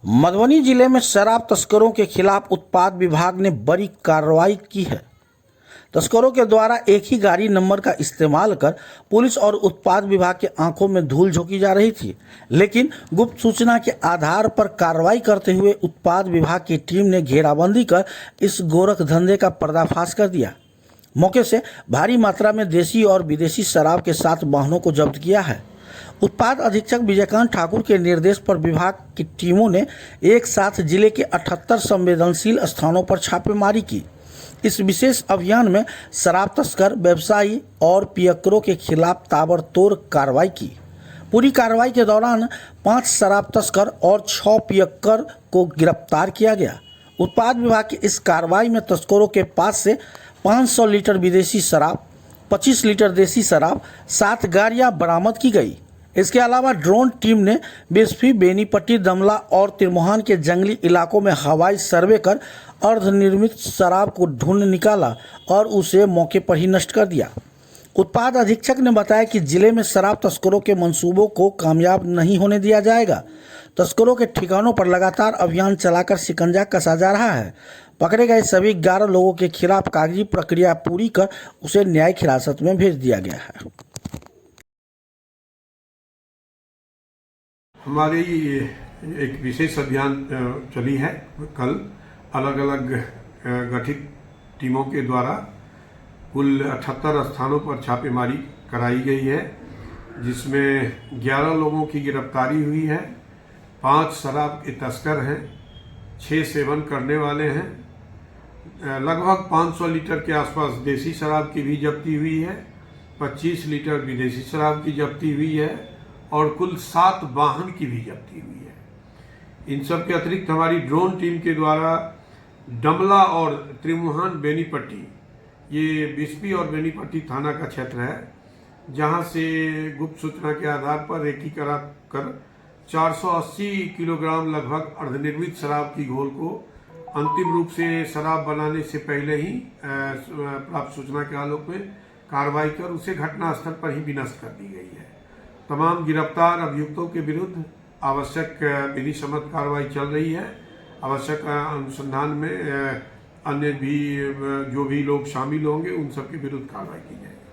मधुबनी जिले में शराब तस्करों के खिलाफ उत्पाद विभाग ने बड़ी कार्रवाई की है। तस्करों के द्वारा एक ही गाड़ी नंबर का इस्तेमाल कर पुलिस और उत्पाद विभाग के आंखों में धूल झोंकी जा रही थी, लेकिन गुप्त सूचना के आधार पर कार्रवाई करते हुए उत्पाद विभाग की टीम ने घेराबंदी कर इस गोरख धंधे का पर्दाफाश कर दिया। मौके से भारी मात्रा में देसी और विदेशी शराब के साथ वाहनों को जब्त किया है। उत्पाद अधीक्षक विजयकांत ठाकुर के निर्देश पर विभाग की टीमों ने एक साथ जिले के 78 संवेदनशील स्थानों पर छापेमारी की। इस विशेष अभियान में शराब तस्कर, व्यवसायी और पियक्करों के खिलाफ ताबड़तोड़ कार्रवाई की। पूरी कार्रवाई के दौरान 5 शराब तस्कर और 6 पियक्कर को गिरफ्तार किया गया। उत्पाद विभाग की इस कार्रवाई में तस्करों के पास से 500 लीटर विदेशी शराब, 25 लीटर देसी शराब, 7 गाड़ियां बरामद की गई। इसके अलावा ड्रोन टीम ने बिस्फी, बेनीपट्टी, दमला और तिरमोहान के जंगली इलाकों में हवाई सर्वे कर अर्धनिर्मित शराब को ढूंढ निकाला और उसे मौके पर ही नष्ट कर दिया। उत्पाद अधीक्षक ने बताया कि जिले में शराब तस्करों के मंसूबों को कामयाब नहीं होने दिया जाएगा। तस्करों के ठिकानों पर लगातार अभियान चलाकर शिकंजा कसा जा रहा है। पकड़े गए सभी 11 लोगों के खिलाफ कागजी प्रक्रिया पूरी कर उसे न्यायिक हिरासत में भेज दिया गया है। हमारी एक विशेष अभियान चली है। कल अलग अलग गठित टीमों के द्वारा कुल 78 स्थानों पर छापेमारी कराई गई है, जिसमें 11 लोगों की गिरफ्तारी हुई है। 5 शराब के तस्कर हैं, 6 सेवन करने वाले हैं। लगभग 500 लीटर के आसपास देसी शराब की भी जब्ती हुई है, 25 लीटर विदेशी शराब की जब्ती हुई है और कुल 7 वाहन की भी जब्ती हुई है। इन सब के अतिरिक्त हमारी ड्रोन टीम के द्वारा डमला और त्रिमुहान, बेनीपट्टी, ये बिस्फी और बेनीपट्टी थाना का क्षेत्र है, जहां से गुप्त सूचना के आधार पर रेकी करा कर 480 किलोग्राम लगभग अर्धनिर्मित शराब की घोल को अंतिम रूप से शराब बनाने से पहले ही प्राप्त सूचना के आलोक में कार्रवाई कर उसे घटनास्थल पर ही विनष्ट कर दी गई है। तमाम गिरफ्तार अभियुक्तों के विरुद्ध आवश्यक विधि सम्मत कार्रवाई चल रही है। आवश्यक अनुसंधान में अन्य भी जो भी लोग शामिल होंगे उन सब के विरुद्ध कार्रवाई की जाएगी।